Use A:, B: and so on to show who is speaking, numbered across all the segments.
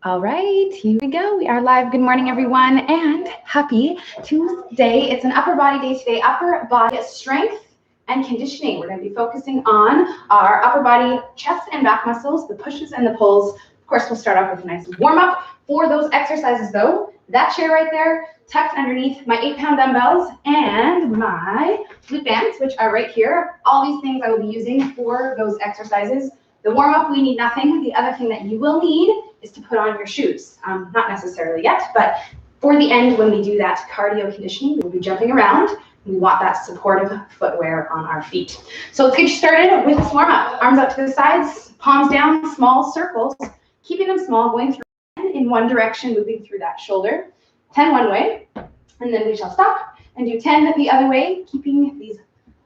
A: All right, here we go. We are live. Good morning, everyone, and happy Tuesday. It's an upper body day today, upper body strength and conditioning. We're going to be focusing on our upper body, chest and back muscles, the pushes and the pulls. Of course, we'll start off with a nice warm-up. For those exercises, though, that chair right there, tucked underneath my 8-pound dumbbells and my glute bands, which are right here. All these things I will be using for those exercises. The warm-up, we need nothing. The other thing that you will need is to put on your shoes. Not necessarily yet, but for the end, when we do that cardio conditioning, we'll be jumping around. We want that supportive footwear on our feet. So let's get you started with this warm-up. Arms out to the sides, palms down, small circles, keeping them small, going through 10 in one direction, moving through that shoulder, 10 one way, and then we shall stop and do 10 the other way, keeping these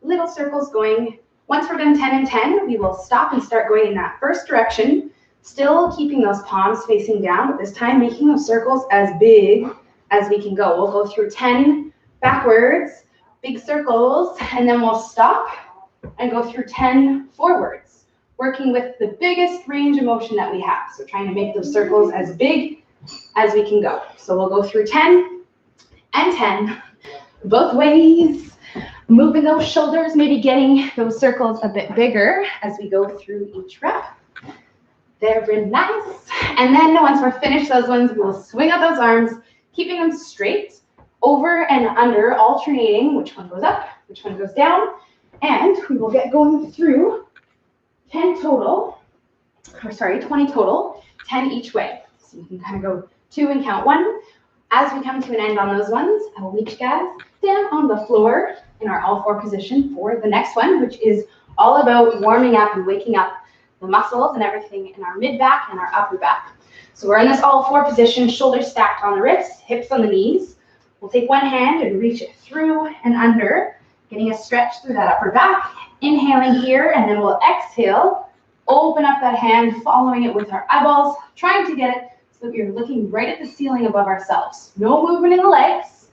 A: little circles going. Once we're done 10 and 10, we will stop and start going in that first direction, still keeping those palms facing down, but this time making those circles as big as we can go. We'll go through 10 backwards, big circles, and then we'll stop and go through 10 forwards, working with the biggest range of motion that we have. So trying to make those circles as big as we can go. So we'll go through 10 and 10, both ways, moving those shoulders, maybe getting those circles a bit bigger as we go through each rep. Very nice. And then once we're finished those ones, we'll swing out those arms, keeping them straight, over and under, alternating which one goes up, which one goes down. And we will get going through 20 total, 10 each way. So you can kind of go 2 and count 1. As we come to an end on those ones, I will meet you guys down on the floor in our all 4 position for the next one, which is all about warming up and waking up the muscles and everything in our mid back and our upper back. So we're in this all 4 position, shoulders stacked on the wrists, hips on the knees. We'll take one hand and reach it through and under, getting a stretch through that upper back. Inhaling here, and then we'll exhale, open up that hand, following it with our eyeballs, trying to get it so that we're looking right at the ceiling above ourselves. No movement in the legs,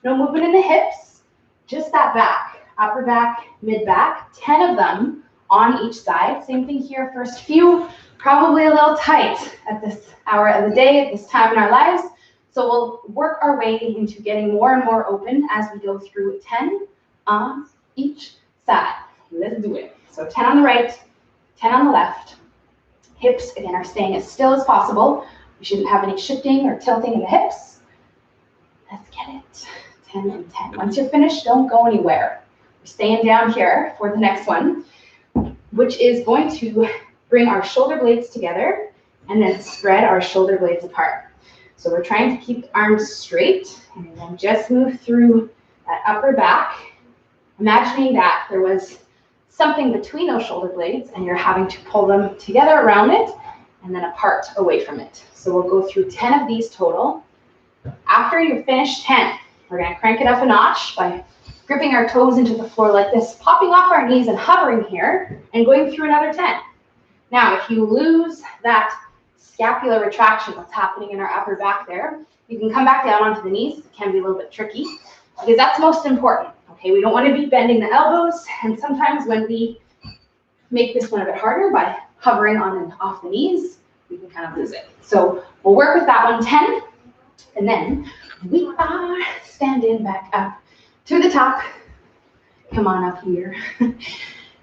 A: no movement in the hips, just that back, upper back, mid back, 10 of them on each side. Same thing here, first few, probably a little tight at this hour of the day, at this time in our lives. So we'll work our way into getting more and more open as we go through 10 on each side. Let's do it. So 10 on the right, 10 on the left. Hips, again, are staying as still as possible. We shouldn't have any shifting or tilting in the hips. Let's get it. 10 and 10. Once you're finished, don't go anywhere. We're staying down here for the next one, which is going to bring our shoulder blades together and then spread our shoulder blades apart. So we're trying to keep the arms straight and then just move through that upper back, imagining that there was something between those shoulder blades and you're having to pull them together around it and then apart away from it. So we'll go through 10 of these total. After you've finished 10, we're going to crank it up a notch by gripping our toes into the floor like this, popping off our knees and hovering here and going through another 10. Now, if you lose that scapular retraction, what's happening in our upper back there, you can come back down onto the knees. It can be a little bit tricky because that's most important. Okay, we don't want to be bending the elbows, and sometimes when we make this one a bit harder by hovering on and off the knees, we can kind of lose it. So we'll work with that one 10, and then we are standing back up to the top. Come on up here.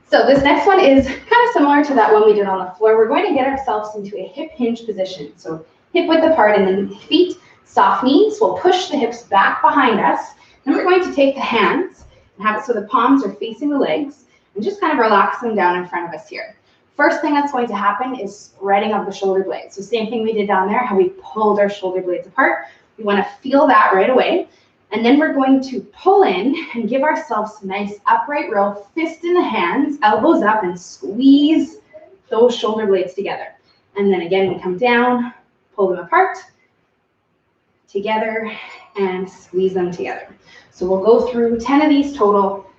A: So this next one is kind of similar to that one we did on the floor. We're going to get ourselves into a hip hinge position. So hip width apart and then feet, soft knees. We'll push the hips back behind us. Then we're going to take the hands and have it so the palms are facing the legs and just kind of relax them down in front of us here. First thing that's going to happen is spreading of the shoulder blades. So same thing we did down there, how we pulled our shoulder blades apart. We want to feel that right away. And then we're going to pull in and give ourselves a nice upright row, fist in the hands, elbows up, and squeeze those shoulder blades together. And then again, we come down, pull them apart, together, and squeeze them together. So we'll go through 10 of these total.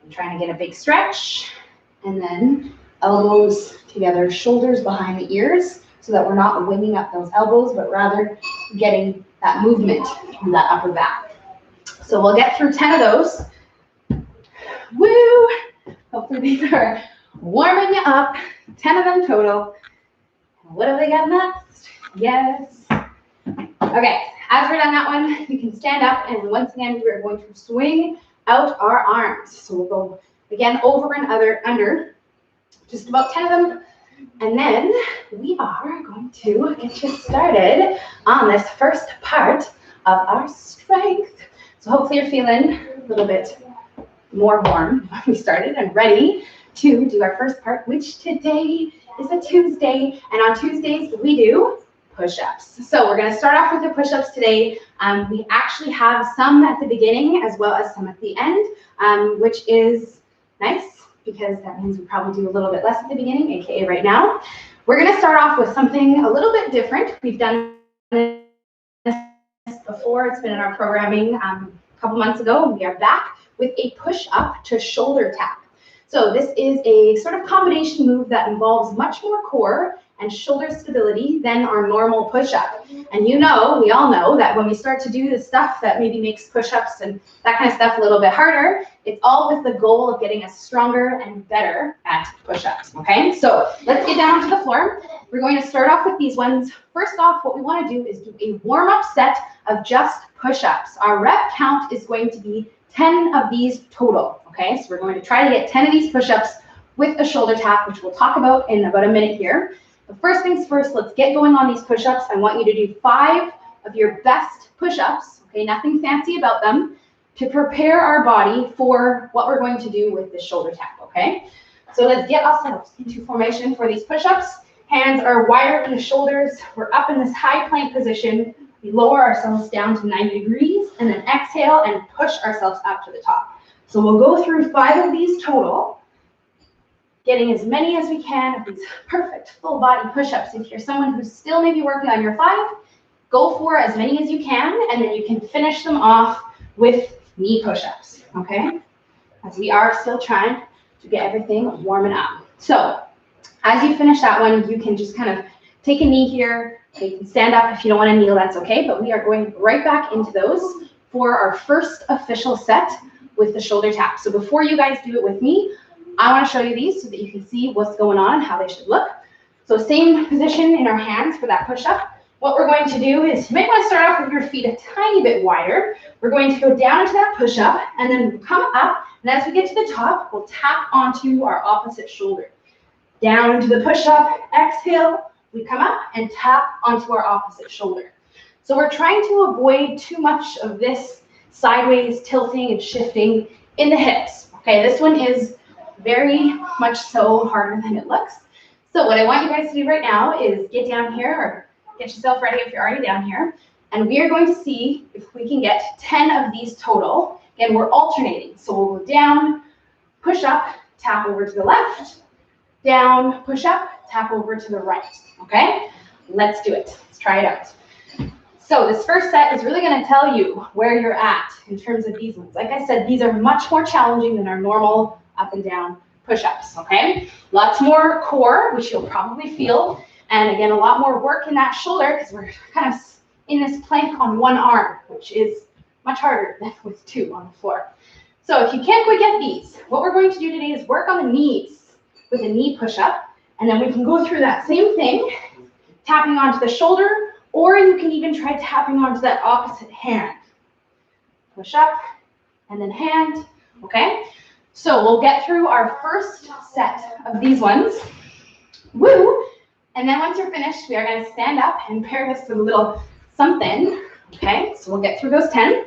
A: I'm trying to get a big stretch. And then elbows together, shoulders behind the ears, so that we're not winging up those elbows, but rather getting that movement from that upper back. So we'll get through 10 of those. Woo! Hopefully these are warming you up. 10 of them total. What have they got next? Yes, Okay, as we're done that one, you can stand up, and once again, we are going to swing out our arms. So we'll go again over and under, just about 10 of them. And then we are going to get you started on this first part of our strength. So hopefully you're feeling a little bit more warm when we started and ready to do our first part, which today is a Tuesday. And on Tuesdays, we do push-ups. So we're going to start off with the push-ups today. We actually have some at the beginning as well as some at the end, which is nice because that means we probably do a little bit less at the beginning, aka right now. We're going to start off with something a little bit different. We've done this before. It's been in our programming a couple months ago. We are back with a push-up to shoulder tap. So this is a sort of combination move that involves much more core and shoulder stability than our normal push-up. And you know, we all know that when we start to do the stuff that maybe makes push-ups and that kind of stuff a little bit harder, it's all with the goal of getting us stronger and better at push-ups, okay? So let's get down onto the floor. We're going to start off with these ones. First off, what we want to do is do a warm-up set of just push-ups. Our rep count is going to be 10 of these total, okay? So we're going to try to get 10 of these push-ups with a shoulder tap, which we'll talk about in about a minute here. But first things first, let's get going on these push-ups. I want you to do 5 of your best push-ups, okay? Nothing fancy about them, to prepare our body for what we're going to do with the shoulder tap, okay? So let's get ourselves into formation for these push-ups. Hands are wider than the shoulders. We're up in this high plank position. We lower ourselves down to 90 degrees and then exhale and push ourselves up to the top. So we'll go through 5 of these total, getting as many as we can of these perfect full body push-ups. If you're someone who's still maybe working on your 5, go for as many as you can, and then you can finish them off with knee push-ups, okay? As we are still trying to get everything warming up. So as you finish that one, you can just kind of take a knee here. You can stand up. If you don't want to kneel, that's okay, but we are going right back into those for our first official set with the shoulder tap. So before you guys do it with me, I want to show you these so that you can see what's going on and how they should look. So same position in our hands for that push-up. What we're going to do is you might want to start off with your feet a tiny bit wider. We're going to go down into that push-up and then come up. And as we get to the top, we'll tap onto our opposite shoulder. Down into the push-up, exhale, we come up and tap onto our opposite shoulder. So we're trying to avoid too much of this sideways tilting and shifting in the hips. Okay, this one is very much so harder than it looks. So what I want you guys to do right now is get down here, or get yourself ready if you're already down here, and we are going to see if we can get 10 of these total. Again, we're alternating. So we'll go down, push up, tap over to the left, down, push up, tap over to the right, okay? Let's do it. Let's try it out. So this first set is really going to tell you where you're at in terms of these ones. Like I said, these are much more challenging than our normal up and down push-ups, okay? Lots more core, which you'll probably feel. And again, a lot more work in that shoulder because we're kind of in this plank on one arm, which is much harder than with 2 on the floor. So if you can't quite get these, what we're going to do today is work on the knees with a knee push-up. And then we can go through that same thing, tapping onto the shoulder, or you can even try tapping onto that opposite hand. Push up, and then hand, okay? So we'll get through our first set of these ones. Woo! And then once you're finished, we are going to stand up and pair this with a little something, okay? So we'll get through those 10.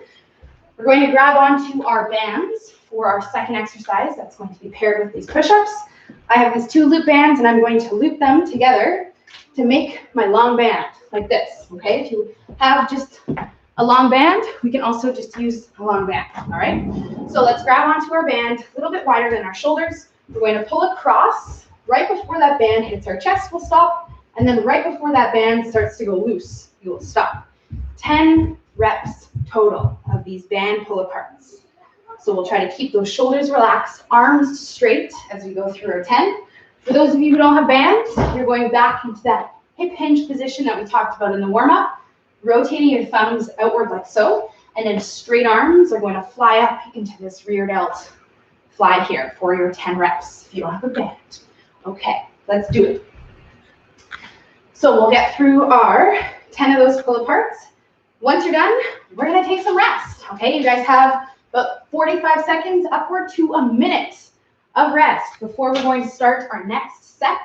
A: We're going to grab onto our bands for our second exercise. That's going to be paired with these push-ups. I have these 2 loop bands, and I'm going to loop them together to make my long band, like this, okay? If you have just a long band, we can also just use a long band, all right? So let's grab onto our band, a little bit wider than our shoulders. We're going to pull across. Right before that band hits our chest, we'll stop. And then right before that band starts to go loose, you will stop. 10 reps total of these band pull-aparts. So we'll try to keep those shoulders relaxed, arms straight as we go through our 10. For those of you who don't have bands, you're going back into that hip hinge position that we talked about in the warm-up, rotating your thumbs outward like so, and then straight arms are going to fly up into this rear delt fly here for your 10 reps if you don't have a band. Okay, let's do it. So we'll get through our 10 of those pull-aparts. Once you're done, we're gonna take some rest, okay? You guys have about 45 seconds upward to a minute of rest before we're going to start our next set.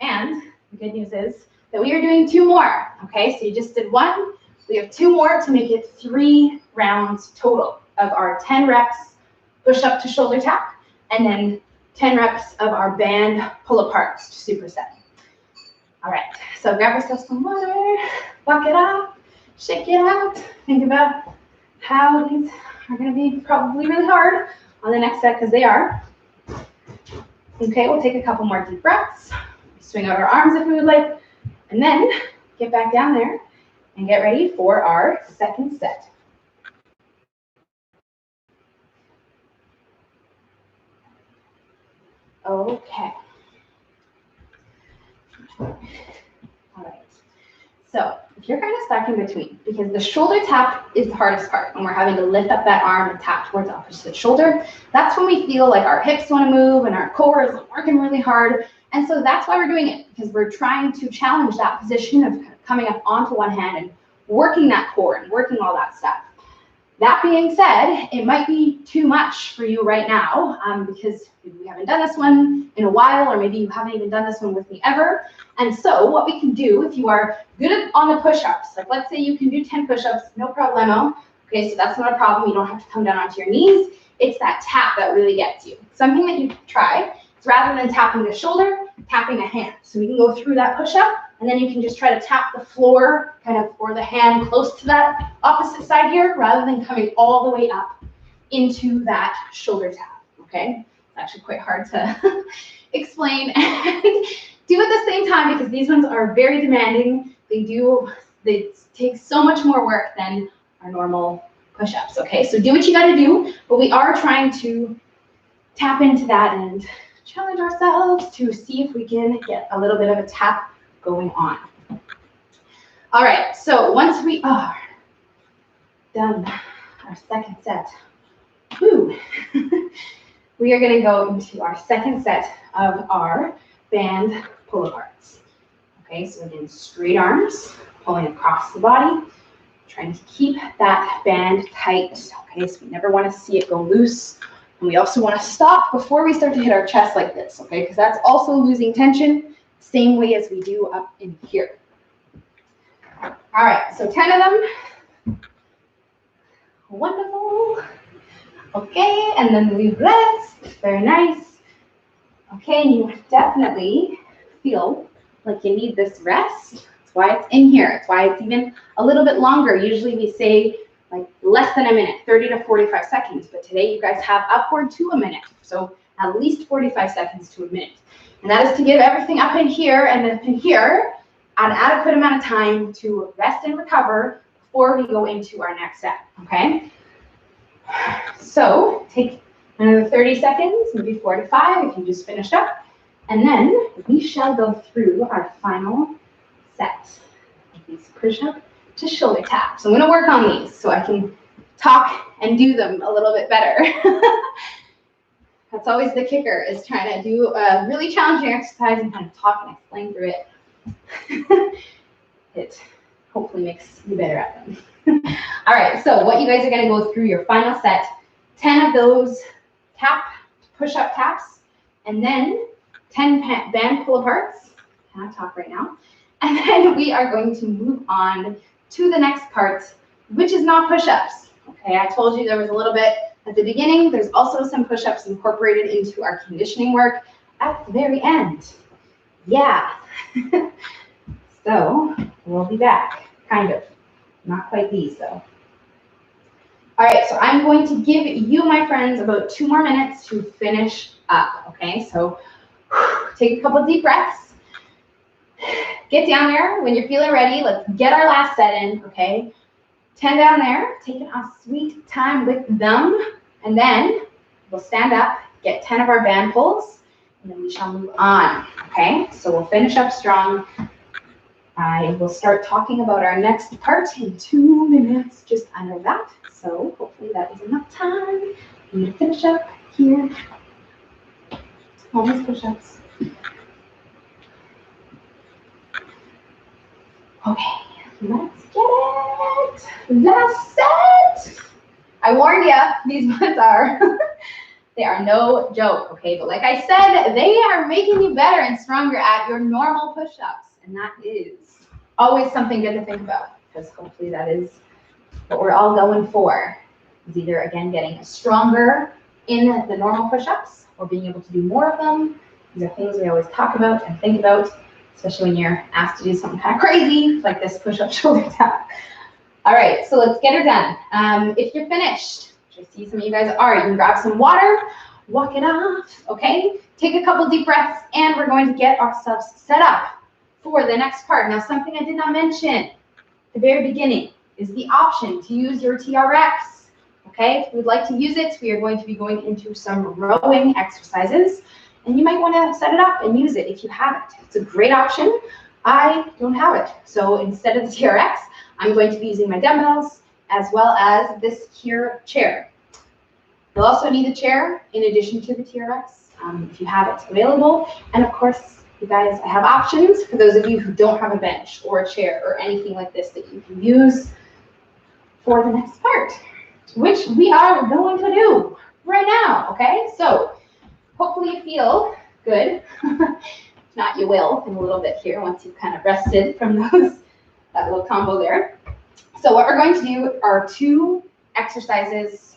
A: And the good news is that we are doing 2 more, okay? So you just did 1. We have 2 more to make it 3 rounds total of our 10 reps push-up to shoulder tap, and then 10 reps of our band pull-aparts to superset. All right, so grab yourself some water, buck it up, shake it out. Think about how these are going to be probably really hard on the next set, because they are. Okay, we'll take a couple more deep breaths. Swing out our arms if we would like, and then get back down there and get ready for our second set. Okay. All right. So if you're kind of stuck in between, because the shoulder tap is the hardest part, when we're having to lift up that arm and tap towards the opposite shoulder, that's when we feel like our hips want to move and our core is working really hard. And so that's why we're doing it, because we're trying to challenge that position of coming up onto one hand and working that core and working all that stuff. That being said, it might be too much for you right now, because we haven't done this one in a while, or maybe you haven't even done this one with me ever. And so what we can do, if you are good on the push-ups, like let's say you can do 10 push-ups, no problemo. Okay, so that's not a problem. You don't have to come down onto your knees. It's that tap that really gets you. Something that you can try is, rather than tapping the shoulder, tapping a hand. So we can go through that push-up, and then you can just try to tap the floor kind of, or the hand close to that opposite side here, rather than coming all the way up into that shoulder tap, okay? It's actually quite hard to explain and do at the same time, because these ones are very demanding. They take so much more work than our normal push-ups, okay? So do what you gotta do, but we are trying to tap into that and challenge ourselves to see if we can get a little bit of a tap going on. All right, so once we are done our second set, we are gonna go into our second set of our band pull-aparts. Okay, so again, straight arms, pulling across the body, trying to keep that band tight. Okay, so we never wanna see it go loose. And we also wanna stop before we start to hit our chest like this, okay? Because that's also losing tension, same way as we do up in here. All right, so 10 of them. Wonderful. Okay, and then we rest. Very nice. Okay, and you definitely feel like you need this rest. That's why it's in here. It's why it's even a little bit longer. Usually we say like less than a minute, 30 to 45 seconds. But today you guys have upward to a minute. So at least 45 seconds to a minute. And that is to give everything up in here and up in here an adequate amount of time to rest and recover before we go into our next set, okay? So take another 30 seconds, maybe 45 if you just finished up. And then we shall go through our final set of these push-up to shoulder taps. I'm gonna work on these so I can talk and do them a little bit better. That's always the kicker, is trying to do a really challenging exercise and kind of talk and explain through it. It hopefully makes you better at them. All right, so what you guys are gonna go through your final set, 10 of those push-up taps, and then 10 band pull-aparts. Can I talk right now? And then we are going to move on to the next part, which is not push-ups. Okay, I told you there was a little bit at the beginning. There's also some push-ups incorporated into our conditioning work at the very end. Yeah. So we'll be back, kind of. Not quite these, though. All right, so I'm going to give you, my friends, about 2 more minutes to finish up, okay? So take a couple deep breaths. Get down there. When you're feeling ready, let's get our last set in, okay? 10 down there, taking a sweet time with them. And then we'll stand up, get 10 of our band pulls, and then we shall move on, okay? So we'll finish up strong. I will start talking about our next part in 2 minutes, just under that. So hopefully that is enough time for me to finish up here. Almost push-ups. Okay, let's get it. Last set. I warned you, these ones are, they are no joke, okay? But like I said, they are making you better and stronger at your normal push-ups. And that is always something good to think about, because hopefully that is what we're all going for. Is either, again, getting stronger in the normal push-ups or being able to do more of them. These are things we always talk about and think about, especially when you're asked to do something kind of crazy, like this push-up shoulder tap. All right, so let's get her done. If you're finished, which I see some of you guys are, you can grab some water, walk it off, okay? Take a couple deep breaths, and we're going to get ourselves set up for the next part. Now, something I did not mention at the very beginning is the option to use your TRX, okay? If you would like to use it, we are going to be going into some rowing exercises, and you might want to set it up and use it if you have it. It's a great option. I don't have it, so instead of the TRX, I'm going to be using my dumbbells as well as this here chair. You'll also need a chair in addition to the TRX if you have it available. And of course, you guys, I have options for those of you who don't have a bench or a chair or anything like this that you can use for the next part, which we are going to do right now, okay? So hopefully you feel good. If not, you will in a little bit here once you've kind of rested from that little combo there. So what we're going to do are 2 exercises.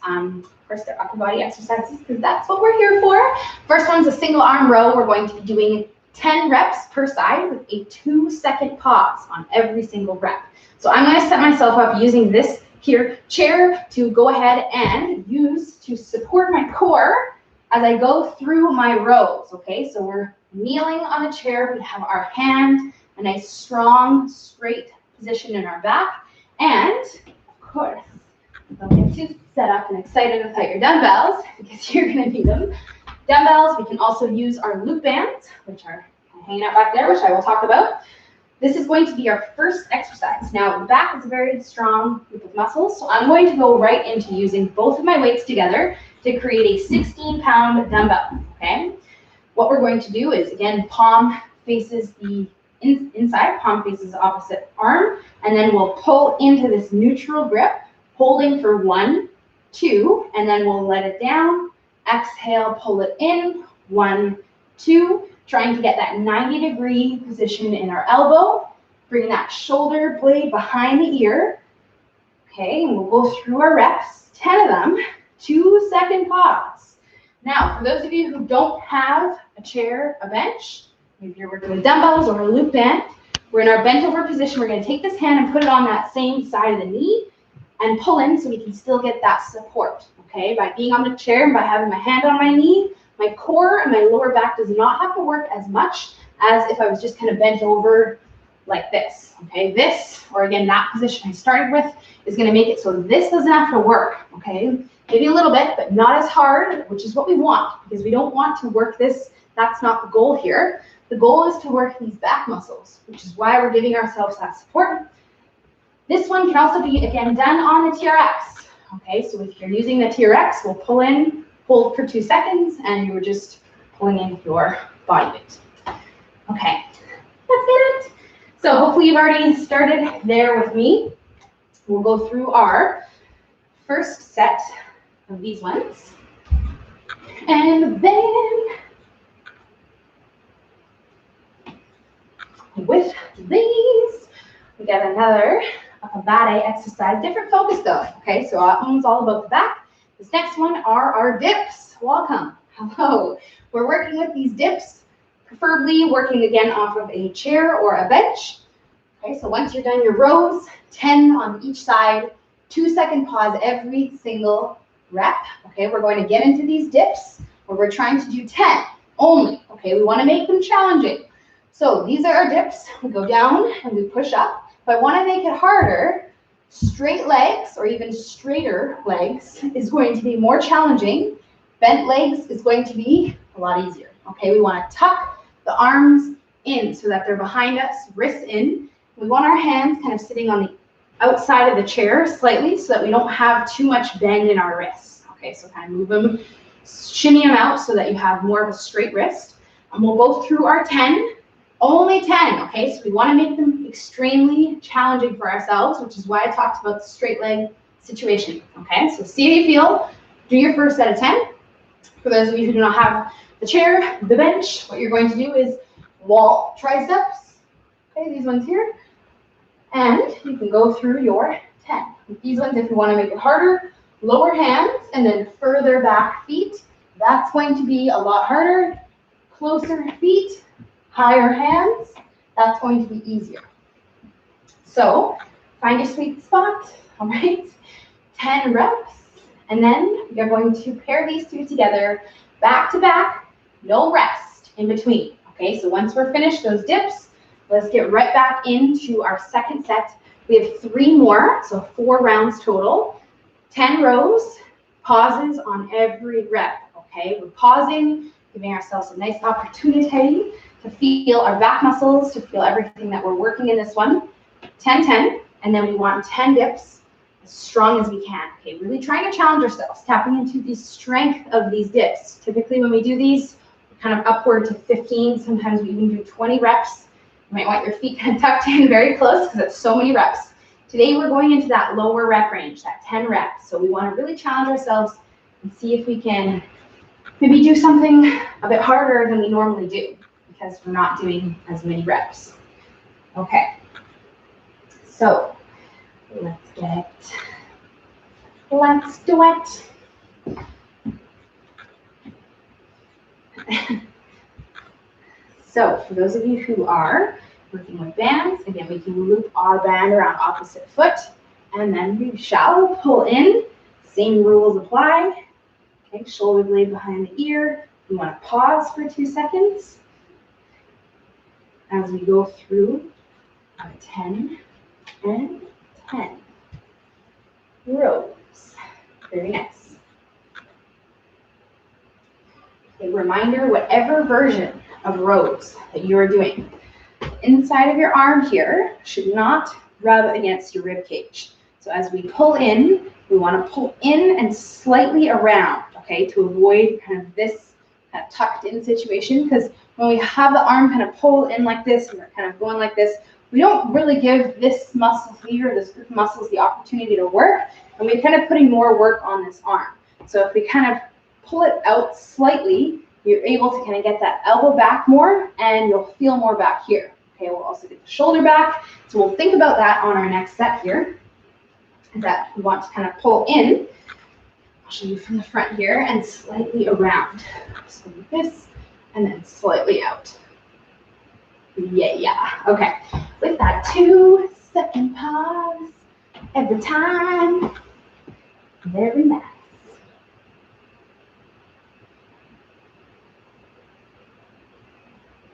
A: First, they're upper body exercises because that's what we're here for. First one's a single arm row. We're going to be doing 10 reps per side with a 2-second pause on every single rep. So I'm going to set myself up using this here chair to go ahead and use to support my core as I go through my rows, okay? So we're kneeling on the chair. We have our hand in a strong, straight position in our back. And, of course, don't get too set up and excited without your dumbbells, because you're going to need them. Dumbbells, we can also use our loop bands, which are hanging out back there, which I will talk about. This is going to be our first exercise. Now, the back is a very strong group of muscles, so I'm going to go right into using both of my weights together to create a 16-pound dumbbell, okay? What we're going to do is, again, palm faces the inside, palm faces the opposite arm, and then we'll pull into this neutral grip, holding for 1, 2, and then we'll let it down. Exhale, pull it in, 1, 2, trying to get that 90-degree position in our elbow. Bring that shoulder blade behind the ear. Okay, and we'll go through our reps, 10 of them, 2-second pause. Now, for those of you who don't have a chair, a bench, maybe you're working with dumbbells or a loop band, we're in our bent over position. We're going to take this hand and put it on that same side of the knee and pull in so we can still get that support, okay? By being on the chair and by having my hand on my knee, my core and my lower back does not have to work as much as if I was just kind of bent over like this, okay? This, or again, that position I started with is going to make it so this doesn't have to work, okay? Maybe a little bit, but not as hard, which is what we want, because we don't want to work this. That's not the goal here. The goal is to work these back muscles, which is why we're giving ourselves that support. This one can also be, again, done on the TRX. Okay, so if you're using the TRX, we'll pull in, hold for 2 seconds, and you're just pulling in your body weight. Okay, that's it. So hopefully you've already started there with me. We'll go through our first set of these ones. And then with these, we got another upper body exercise, different focus though, okay? So that one's all about the back. This next one are our dips. Welcome, hello. We're working with these dips, preferably working again off of a chair or a bench. Okay, so once you're done your rows, 10 on each side, 2-second pause every single rep. Okay, we're going to get into these dips where we're trying to do 10 only. Okay, we want to make them challenging. So these are our dips. We go down and we push up. If I want to make it harder, straight legs or even straighter legs is going to be more challenging. Bent legs is going to be a lot easier. Okay, we want to tuck the arms in so that they're behind us, wrists in. We want our hands kind of sitting on the outside of the chair slightly so that we don't have too much bend in our wrists. Okay, so kind of move them, shimmy them out so that you have more of a straight wrist. And we'll go through our 10, only 10, okay? So we want to make them extremely challenging for ourselves, which is why I talked about the straight leg situation, okay? So see how you feel. Do your first set of 10. For those of you who do not have the chair, the bench, what you're going to do is wall triceps, okay, these ones here, and you can go through your 10. With these ones, if you want to make it harder, lower hands and then further back feet. That's going to be a lot harder. Closer feet, higher hands, that's going to be easier. So find your sweet spot, all right? 10 reps, and then you're going to pair these two together, back to back, no rest in between, okay? So once we're finished those dips, let's get right back into our second set. We have 3 more, so 4 rounds total, 10 rows, pauses on every rep, okay? We're pausing, giving ourselves a nice opportunity to feel our back muscles, to feel everything that we're working in this one. 10, 10, and then we want 10 dips as strong as we can. Okay, really trying to challenge ourselves, tapping into the strength of these dips. Typically when we do these, we're kind of upward to 15, sometimes we even do 20 reps. You might want your feet kind of tucked in very close because it's so many reps. Today we're going into that lower rep range, that 10 reps. So we want to really challenge ourselves and see if we can maybe do something a bit harder than we normally do because we're not doing as many reps. Okay, so let's do it. So for those of you who are working with bands, again, we can loop our band around opposite foot, and then we shall pull in. Same rules apply. Okay, shoulder blade behind the ear. We want to pause for 2 seconds as we go through our 10 and 10 rows. Very nice. A reminder, whatever version of rows that you are doing, inside of your arm here should not rub against your rib cage. So as we pull in, we want to pull in and slightly around, okay, to avoid kind of this tucked in situation, because when we have the arm kind of pull in like this and we're kind of going like this, we don't really give this muscle here, this group of muscles, the opportunity to work, and we're kind of putting more work on this arm. So if we kind of pull it out slightly, you're able to kind of get that elbow back more, and you'll feel more back here. Okay, we'll also get the shoulder back. So we'll think about that on our next set here, is that we want to kind of pull in. I'll show you from the front here, and slightly around. So like this, and then slightly out. Yeah. Okay. With that 2-second pause every time. Very nice.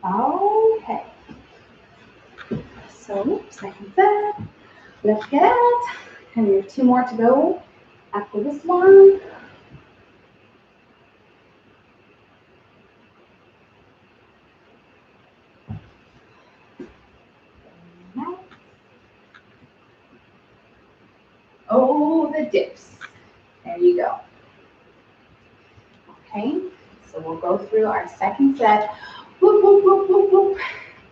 A: Okay. So, second set. Let's get it. And we have 2 more to go after this one. Oh, the dips. There you go. Okay, so we'll go through our second set. Whoop, whoop, whoop, whoop, whoop.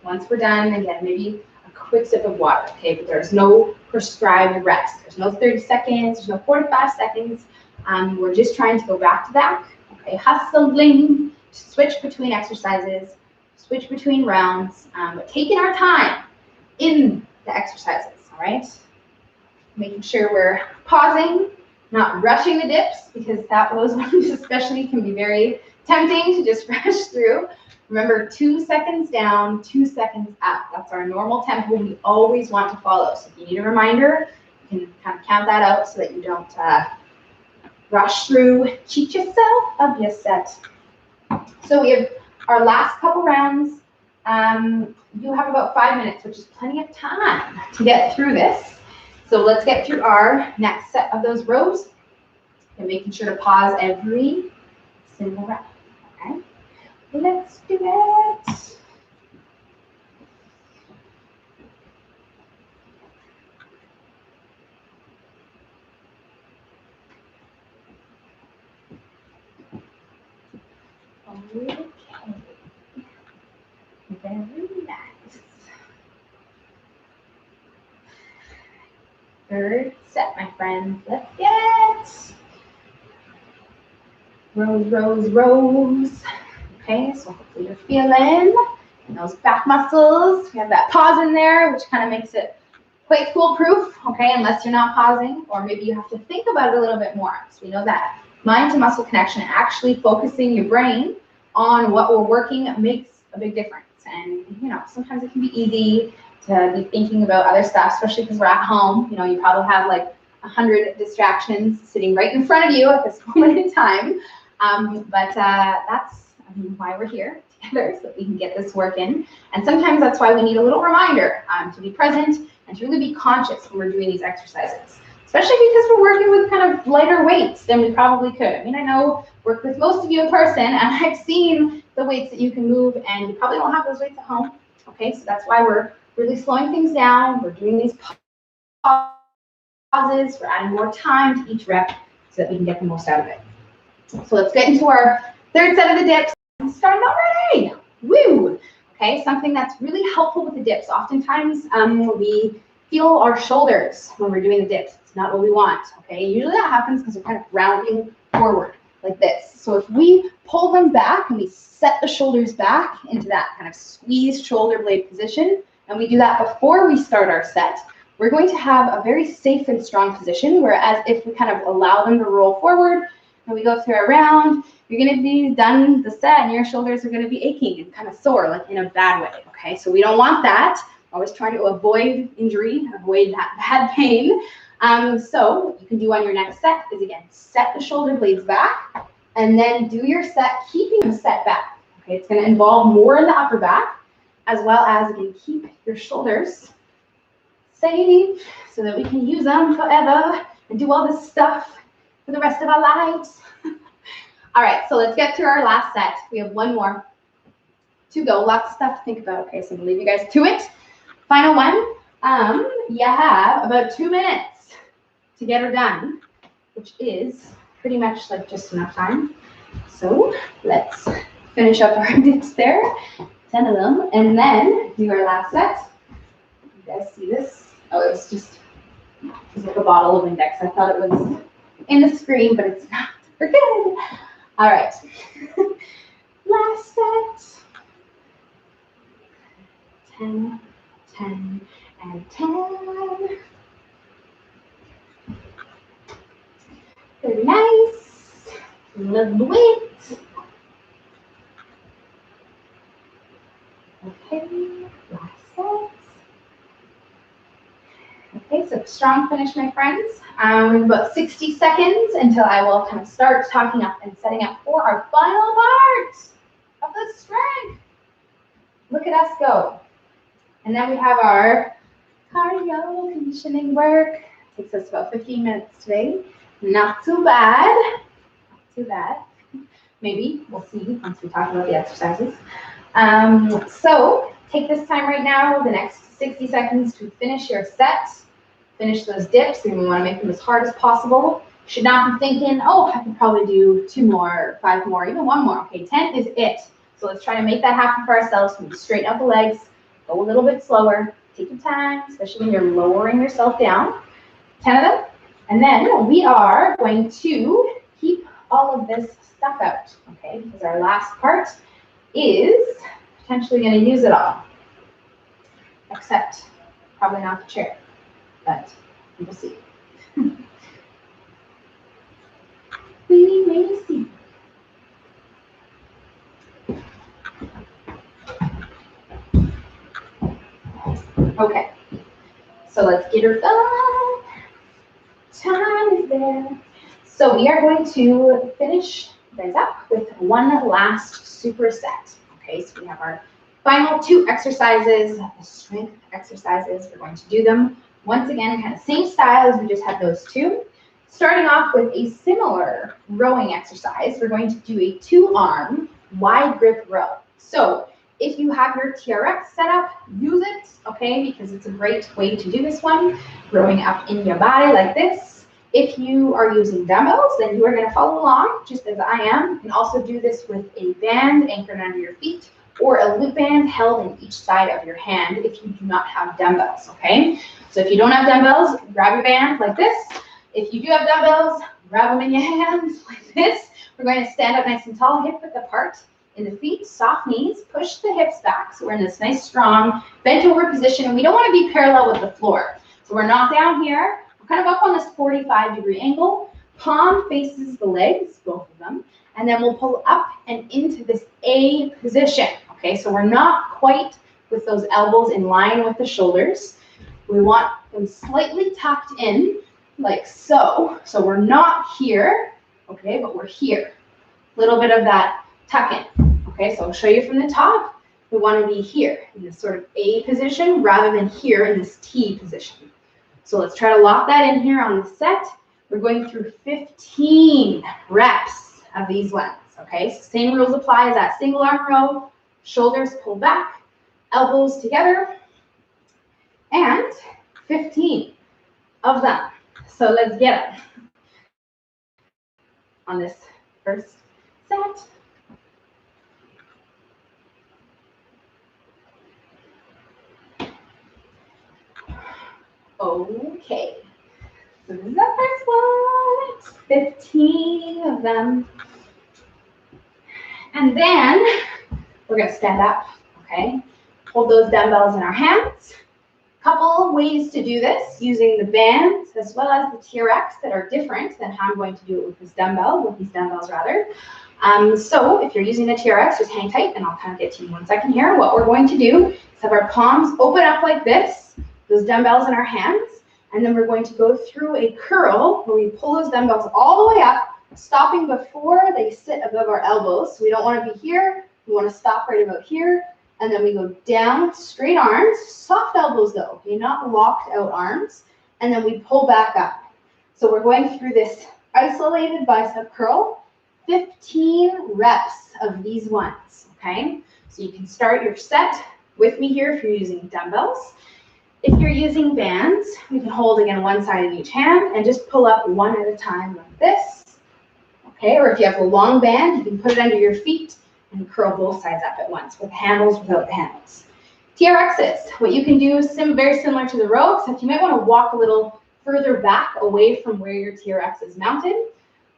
A: Once we're done, again, maybe a quick sip of water, okay? But there's no prescribed rest. There's no 30 seconds, there's no 45 seconds. We're just trying to go back to back, okay? Hustling, switch between exercises, switch between rounds, but taking our time in the exercises, all right? Making sure we're pausing, not rushing the dips, because those ones especially can be very tempting to just rush through. Remember, 2 seconds down, 2 seconds up. That's our normal tempo we always want to follow. So if you need a reminder, you can kind of count that out so that you don't rush through, cheat yourself of your set. So we have our last couple rounds. You have about 5 minutes, which is plenty of time to get through this. So let's get through our next set of those rows and making sure to pause every single rep, okay? Let's do it. Okay, very nice. third set, my friends. Let's get rows, rows, rows. Okay, so hopefully you're feeling those back muscles. We have that pause in there, which kind of makes it quite foolproof, okay, unless you're not pausing, or maybe you have to think about it a little bit more. So we know that mind to muscle connection, actually focusing your brain on what we're working makes a big difference. And, you know, sometimes it can be easy to be thinking about other stuff, especially because we're at home. You know, you probably have like 100 distractions sitting right in front of you at this moment in time. But that's why we're here together, so that we can get this work in. And sometimes that's why we need a little reminder to be present and to really be conscious when we're doing these exercises, especially because we're working with kind of lighter weights than we probably could. I mean, I know work with most of you in person, and I've seen the weights that you can move, and you probably don't have those weights at home. Okay, so that's why we're really slowing things down. We're doing these pauses. We're adding more time to each rep so that we can get the most out of it. So let's get into our third set of the dips. I'm starting already. Woo! Okay, something that's really helpful with the dips. Oftentimes we feel our shoulders when we're doing the dips. It's not what we want. Okay, usually that happens because we're kind of rounding forward like this. So if we pull them back and we set the shoulders back into that kind of squeezed shoulder blade position, and we do that before we start our set, we're going to have a very safe and strong position, whereas if we kind of allow them to roll forward and we go through our round, you're going to be done the set and your shoulders are going to be aching and kind of sore, like in a bad way, okay? So we don't want that. Always trying to avoid injury, avoid that bad pain. So what you can do on your next set is, again, set the shoulder blades back and then do your set, keeping them set back, okay? It's going to involve more in the upper back, as well as, again, keep your shoulders safe so that we can use them forever and do all this stuff for the rest of our lives. All right, so let's get to our last set. We have one more to go. Lots of stuff to think about. Okay, so I'm gonna leave you guys to it. Final one. You have about 2 minutes to get her done, which is pretty much like just enough time. So let's finish up our dips there, 10 of them, and then do our last set. You guys see this? Oh, it's like a bottle of Index. I thought it was in the screen, but it's not. We're good. All right. Last set. 10, 10, and 10. Very nice. Love the weight. Okay, last set. Okay, so strong finish, my friends. We have about 60 seconds until I will kind of start talking up and setting up for our final part of the strength. Look at us go. And then we have our cardio conditioning work. It takes us about 15 minutes today. Not too bad. Not too bad. Maybe. We'll see once we talk about the exercises. So take this time right now, the next 60 seconds, to finish your set. Finish those dips, and we want to make them as hard as possible. You should not be thinking, oh, I could probably do 2 more, 5 more, even 1 more. Okay, 10 is it. So let's try to make that happen for ourselves. We straighten out the legs, go a little bit slower, take your time, especially when you're lowering yourself down. 10 of them. And then we are going to keep all of this stuff out, okay? Because our last part is potentially going to use it all. Except probably not the chair. But we'll see. We may see. Okay, so let's get her done. Time is there. So we are going to finish this up with one last superset. Okay, so we have our final 2 exercises, the strength exercises. We're going to do them once again, kind of same style as we just had those 2. Starting off with a similar rowing exercise, we're going to do a 2-arm wide grip row. So if you have your TRX set up, use it, okay, because it's a great way to do this one, rowing up in your body like this. If you are using dumbbells, then you are going to follow along just as I am. You can also do this with a band anchored under your feet, or a loop band held in each side of your hand if you do not have dumbbells, okay? So if you don't have dumbbells, grab your band like this. If you do have dumbbells, grab them in your hands like this. We're going to stand up nice and tall, hip width apart in the feet, soft knees, push the hips back. So we're in this nice, strong, bent over position. And we don't want to be parallel with the floor. So we're not down here. We're kind of up on this 45-degree angle. Palm faces the legs, both of them. And then we'll pull up and into this A position. Okay, so we're not quite with those elbows in line with the shoulders. We want them slightly tucked in, like so. So we're not here, okay, but we're here. A little bit of that tuck in. Okay, so I'll show you from the top. We want to be here in this sort of A position rather than here in this T position. So let's try to lock that in here on the set. We're going through 15 reps of these ones. Okay, so same rules apply as that single arm row. Shoulders pull back, elbows together, and 15 of them. So let's get them on this first set. Okay, so this is the first one, 15 of them. And then we're gonna stand up, okay? Hold those dumbbells in our hands. Couple ways to do this, using the bands as well as the TRX that are different than how I'm going to do it with this dumbbell, with these dumbbells rather. So if you're using the TRX, just hang tight and I'll kind of get to you in 1 second here. What we're going to do is have our palms open up like this, those dumbbells in our hands, and then we're going to go through a curl where we pull those dumbbells all the way up, stopping before they sit above our elbows. So we don't want to be here, we want to stop right about here, and then we go down, straight arms, soft elbows though, okay, not locked out arms, and then we pull back up. So we're going through this isolated bicep curl, 15 reps of these ones, okay? So you can start your set with me here if you're using dumbbells. If you're using bands, you can hold again one side of each hand and just pull up one at a time like this, okay? Or if you have a long band, you can put it under your feet and curl both sides up at once with handles, without the handles. TRXs, what you can do is very similar to the row, except you might want to walk a little further back away from where your TRX is mounted.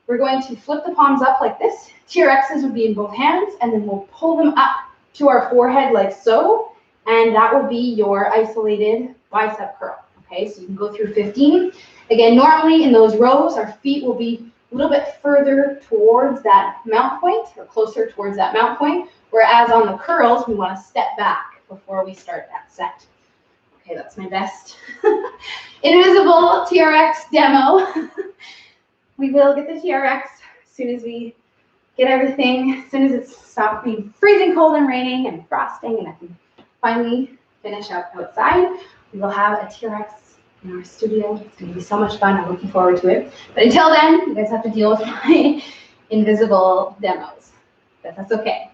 A: We're going to flip the palms up like this. TRXs would be in both hands, and then we'll pull them up to our forehead like so, and that will be your isolated bicep curl. Okay, so you can go through 15. Again, normally in those rows, our feet will be a little bit further towards that mount point, or closer towards that mount point, whereas on the curls, we want to step back before we start that set. Okay, that's my best invisible TRX demo. We will get the TRX as soon as we get everything, as soon as it's stopped being freezing cold and raining and frosting, and I can finally finish up outside. We will have a TRX in our studio. It's going to be so much fun. I'm looking forward to it. But until then, you guys have to deal with my invisible demos. But that's okay.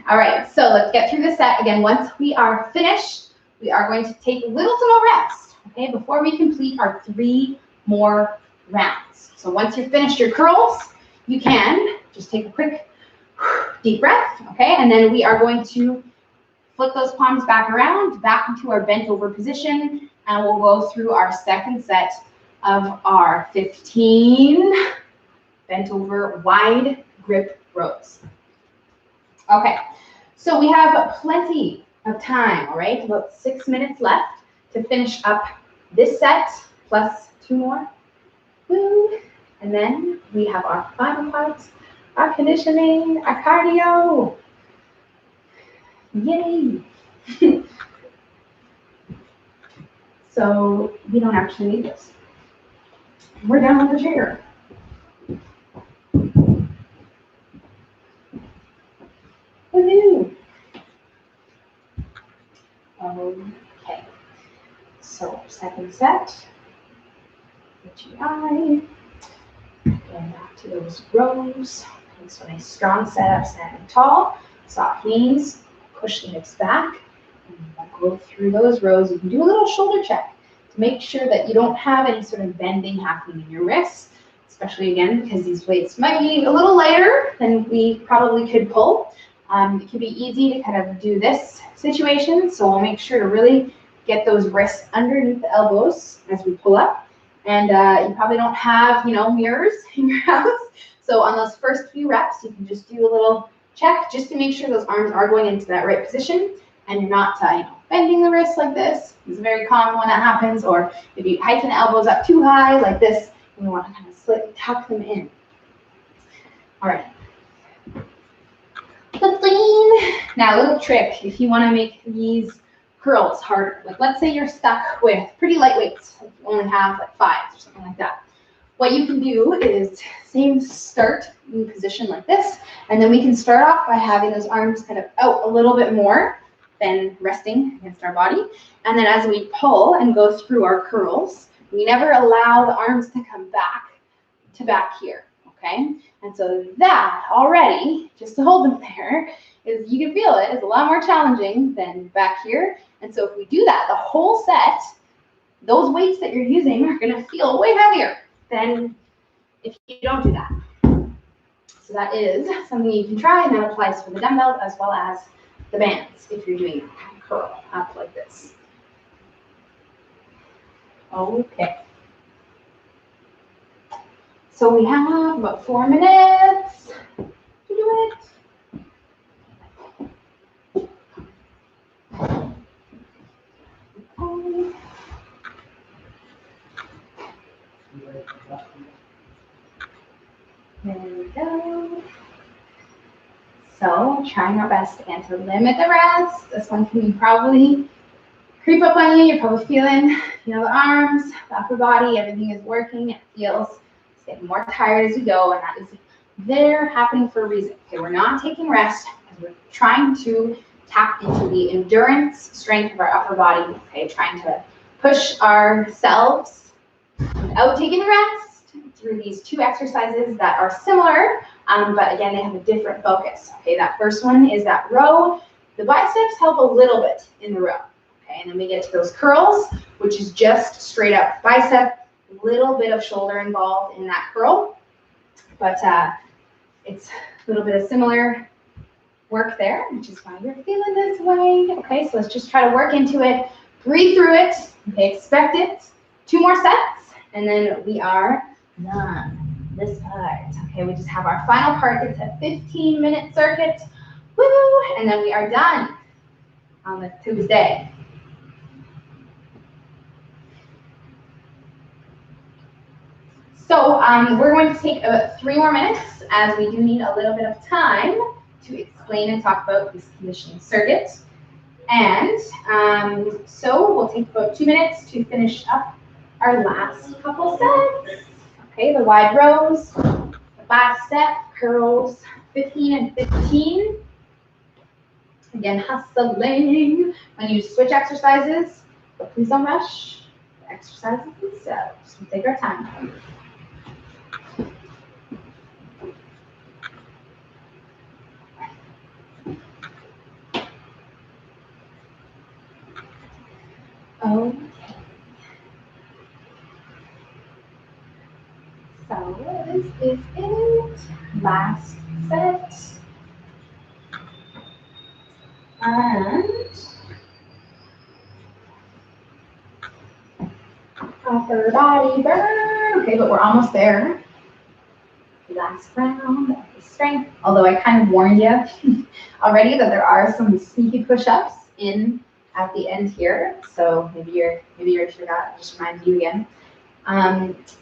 A: All right, so let's get through the set. Again, once we are finished, we are going to take little to no rest, okay, before we complete our 3 more rounds. So once you've finished your curls, you can just take a quick deep breath, okay, and then we are going to flip those palms back around, back into our bent over position, and we'll go through our second set of our 15 bent over wide grip rows. Okay, so we have plenty of time, all right, about 6 minutes left to finish up this set plus 2 more. Woo. And then we have our final parts, our conditioning, our cardio. Yay! So we don't actually need this. We're down on the chair. Woohoo! Okay. So second set. HEI. Going back to those rows. Okay, so nice strong setup, standing tall, soft knees. Push the hips back, and we'll go through those rows. You can do a little shoulder check to make sure that you don't have any sort of bending happening in your wrists, especially again because these weights might be a little lighter than we probably could pull. It can be easy to kind of do this situation, so we'll make sure to really get those wrists underneath the elbows as we pull up. And you probably don't have, mirrors in your house, so on those first few reps, you can just do a little check just to make sure those arms are going into that right position and you're not, bending the wrists like this. It's very common when that happens, or if you hiking the elbows up too high like this, you want to kind of slightly tuck them in. All right. Now, a little trick if you want to make these curls harder. Like, let's say you're stuck with pretty light weights. Like you only have like 5s or something like that. What you can do is same start in position like this, and then we can start off by having those arms kind of out a little bit more than resting against our body. And then as we pull and go through our curls, we never allow the arms to come back to back here, okay? And so that already, just to hold them there, is, you can feel it, is a lot more challenging than back here. And so if we do that the whole set, those weights that you're using are gonna feel way heavier than if you don't do that. So that is something you can try, and that applies for the dumbbells as well as the bands if you're doing a curl up like this. Okay. So we have about 4 minutes to do it. Okay. There we go. So trying our best again to limit the rest. This one can probably creep up on you. You're probably feeling, the arms, the upper body, everything is working. It feels it's getting more tired as we go, and that is there happening for a reason. Okay, we're not taking rest because we're trying to tap into the endurance strength of our upper body. Okay, trying to push ourselves without taking rest through these 2 exercises that are similar, but again, they have a different focus. Okay, that first one is that row. The biceps help a little bit in the row. Okay, and then we get to those curls, which is just straight up bicep, little bit of shoulder involved in that curl, but it's a little bit of similar work there, which is why you're feeling this way. Okay, so let's just try to work into it, breathe through it. Okay, expect it. 2 more sets, and then we are done. This part. Okay, we just have our final part. It's a 15-minute circuit. Woo! And then we are done on the Tuesday. So we're going to take about 3 more minutes, as we do need a little bit of time to explain and talk about this conditioning circuit. And so we'll take about 2 minutes to finish up our last couple sets. Okay, the wide rows, the bicep curls, 15 and 15. Again, hustling. When you switch exercises, but please don't rush the exercises themselves. We'll take our time. Okay. So this is it. Last set. And upper body burn. Okay, but we're almost there. Last round of the strength. Although I kind of warned you already that there are some sneaky push-ups in at the end here. So maybe you're forgot. Just remind you again.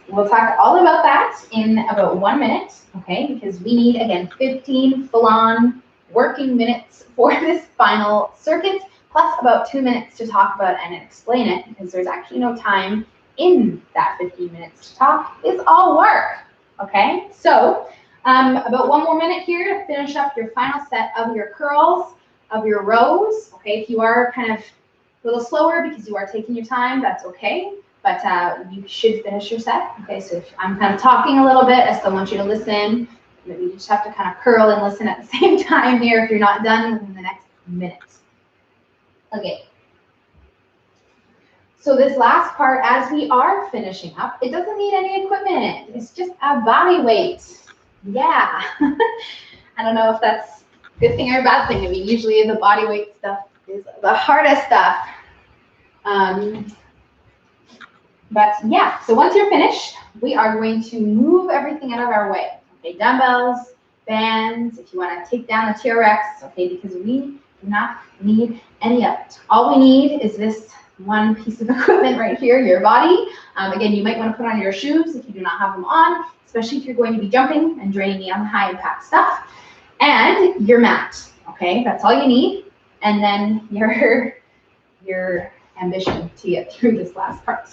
A: We'll talk all about that in about 1 minute. Okay, because we need again 15 full-on working minutes for this final circuit, plus about 2 minutes to talk about and explain it, because there's actually no time in that 15 minutes to talk. It's all work, okay? So about 1 more minute here to finish up your final set of your curls, of your rows, okay? If you are kind of a little slower because you are taking your time, that's okay, but you should finish your set, okay? So if I'm kind of talking a little bit, I still want you to listen. Maybe you just have to kind of curl and listen at the same time here if you're not done within the next minute. Okay. So this last part, as we are finishing up, it doesn't need any equipment. It's just a body weight. Yeah. I don't know if that's good thing or bad thing. I mean, usually the body weight stuff is the hardest stuff. But yeah, so once you're finished, we are going to move everything out of our way. Okay, dumbbells, bands, if you want to take down the TRX, okay, because we do not need any of it. All we need is this one piece of equipment right here, your body. Again, you might want to put on your shoes if you do not have them on, especially if you're going to be jumping and draining the high impact stuff. And your mat, okay, that's all you need. And then your ambition to get through this last part.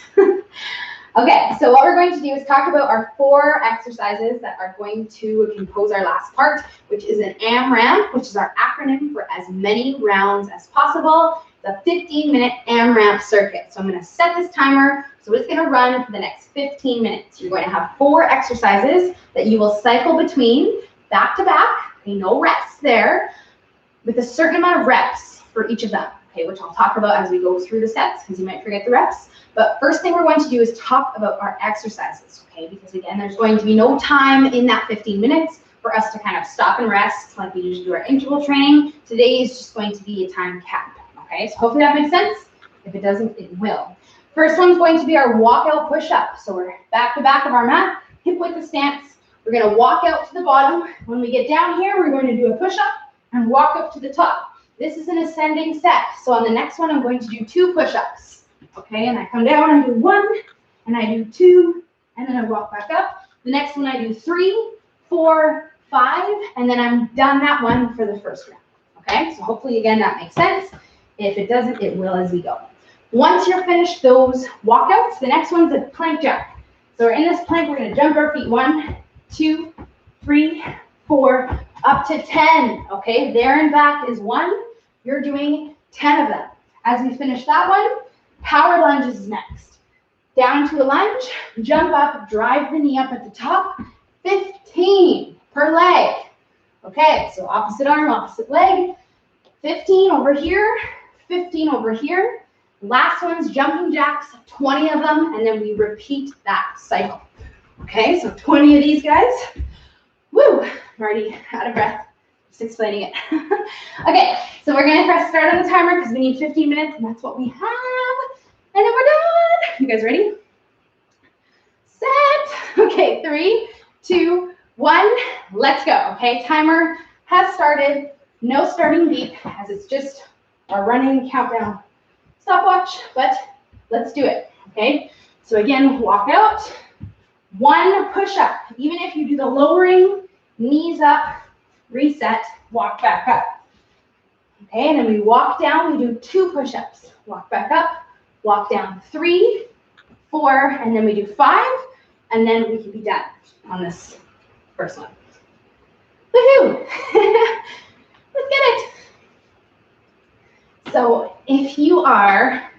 A: Okay, so what we're going to do is talk about our 4 exercises that are going to compose our last part, which is an AMRAP, which is our acronym for as many rounds as possible. The 15-minute AMRAP circuit. So I'm going to set this timer, so it's going to run for the next 15 minutes. You're going to have 4 exercises that you will cycle between back to back, okay, no rest there, with a certain amount of reps for each of them, okay, which I'll talk about as we go through the sets, because you might forget the reps. But first thing we're going to do is talk about our exercises, okay, because again, there's going to be no time in that 15 minutes for us to kind of stop and rest like we usually do our interval training. Today is just going to be a time cap, okay, so hopefully that makes sense. If it doesn't, it will. First one's going to be our walkout push-up. So we're back to back of our mat, hip width stance. We're going to walk out to the bottom. When we get down here, we're going to do a push-up and walk up to the top. This is an ascending set. So on the next one, I'm going to do 2 push-ups. Okay, and I come down and do 1, and I do 2, and then I walk back up. The next one I do 3, 4, 5, and then I'm done that one for the first round. Okay, so hopefully again that makes sense. If it doesn't, it will as we go. Once you're finished those walkouts, the next one's a plank jump. So we're in this plank, we're gonna jump our feet 1, 2, 3, 4, up to 10. Okay, there and back is 1. You're doing 10 of them. As we finish that one, power lunge is next. Down to a lunge, jump up, drive the knee up at the top, 15 per leg. Okay, so opposite arm, opposite leg, 15 over here, 15 over here. Last one's jumping jacks, 20 of them, and then we repeat that cycle. Okay, so 20 of these guys. Woo, I'm already out of breath just explaining it. Okay, so we're gonna press start on the timer because we need 15 minutes, and that's what we have. And then we're done. You guys ready? Set. Okay, 3, 2, 1, let's go. Okay, timer has started. No starting beep, as it's just our running countdown stopwatch, but let's do it. Okay, so again, walk out. 1 push-up. Even if you do the lowering, knees up, reset, walk back up. Okay, and then we walk down, we do 2 push-ups. Walk back up, walk down 3, 4, and then we do 5, and then we can be done on this first one. Woohoo! Let's get it. So if you are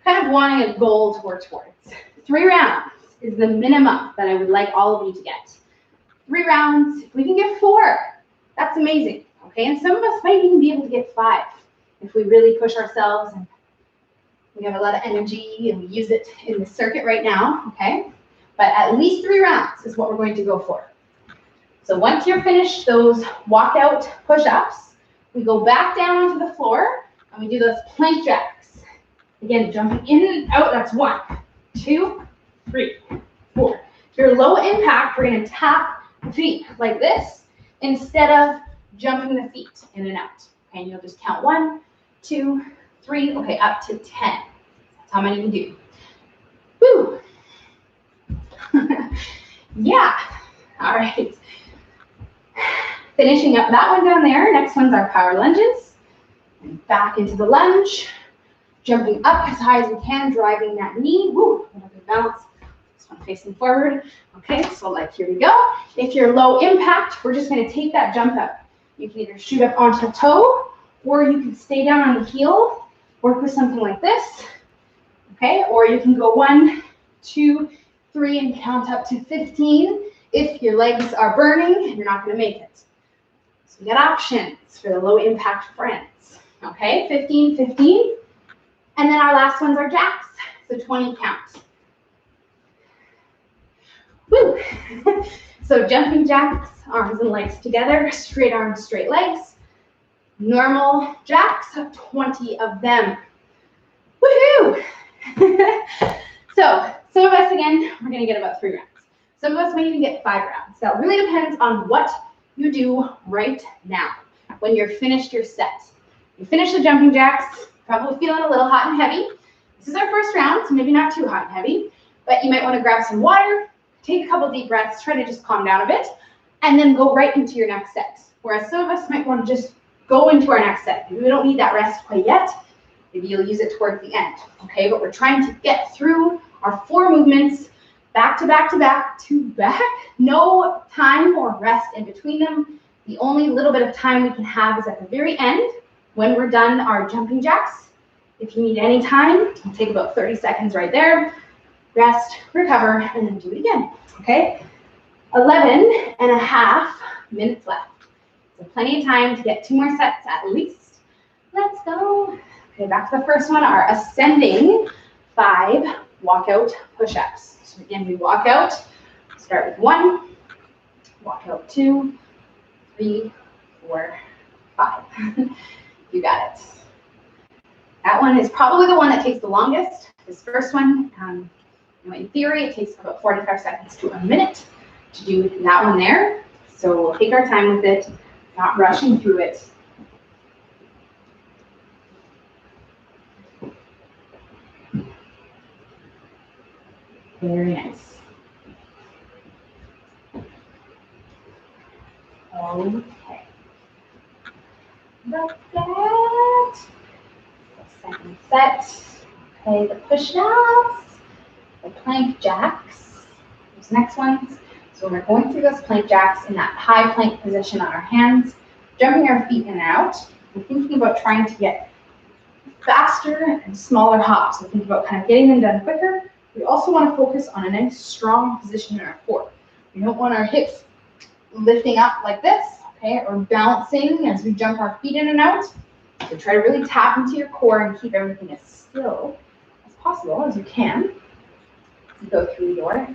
A: kind of wanting a goal to work towards, 3 rounds is the minimum that I would like all of you to get. 3 rounds, if we can get 4, that's amazing, okay? And some of us might even be able to get 5 if we really push ourselves and we have a lot of energy and we use it in the circuit right now, okay? But at least 3 rounds is what we're going to go for. So once you're finished those walkout push-ups, we go back down onto the floor and we do those plank jacks. Again, jumping in and out, that's 1, 2, 3, 4. If you're low impact, we're gonna tap the feet like this instead of jumping the feet in and out. Okay, and you'll just count 1, 2, 3, okay, up to 10. That's how many you do. Woo! Yeah, all right. Finishing up that one down there, next one's our power lunges. And back into the lunge, jumping up as high as we can, driving that knee. Woo, a little bit of balance. This one facing forward. Okay, so like here we go. If you're low impact, we're just gonna take that jump up. You can either shoot up onto a toe, or you can stay down on the heel, work with something like this. Okay, or you can go 1, 2, 3, and count up to 15 if your legs are burning and you're not gonna make it. So we got options for the low impact friends. Okay, 15, 15. And then our last ones are jacks, so 20 counts. Woo! So jumping jacks, arms and legs together, straight arms, straight legs. Normal jacks, 20 of them. Woohoo! So some of us, again, we're gonna get about 3 rounds. Some of us might even get 5 rounds. That really depends on what you do right now when you're finished your set. You finish the jumping jacks, probably feeling a little hot and heavy. This is our first round, so maybe not too hot and heavy, but you might want to grab some water, take a couple deep breaths, try to just calm down a bit, and then go right into your next set. Whereas some of us might want to just go into our next set. We don't need that rest quite yet. Maybe you'll use it towards the end, okay? But we're trying to get through our 4 movements back to back to back to back. No time or rest in between them. The only little bit of time we can have is at the very end when we're done our jumping jacks. If you need any time, it'll take about 30 seconds right there. Rest, recover, and then do it again, okay? 11.5 minutes left. So plenty of time to get 2 more sets at least. Let's go. Okay, back to the first one, our ascending 5 walkout push-ups. So again, we walk out, start with 1, walk out 2, 3, 4, 5. You got it. That one is probably the one that takes the longest. This first one, in theory, it takes about 45 seconds to a minute to do that one there. So we'll take our time with it, not rushing through it. Very nice. Okay. Like that. Second set. Okay, the push-ups, the plank jacks, those next ones. So we're going through those plank jacks in that high plank position on our hands, jumping our feet in and out. We're thinking about trying to get faster and smaller hops. So think about kind of getting them done quicker. We also want to focus on a nice strong position in our core. We don't want our hips lifting up like this, okay, or bouncing as we jump our feet in and out. So try to really tap into your core and keep everything as still as possible as you can. Go through your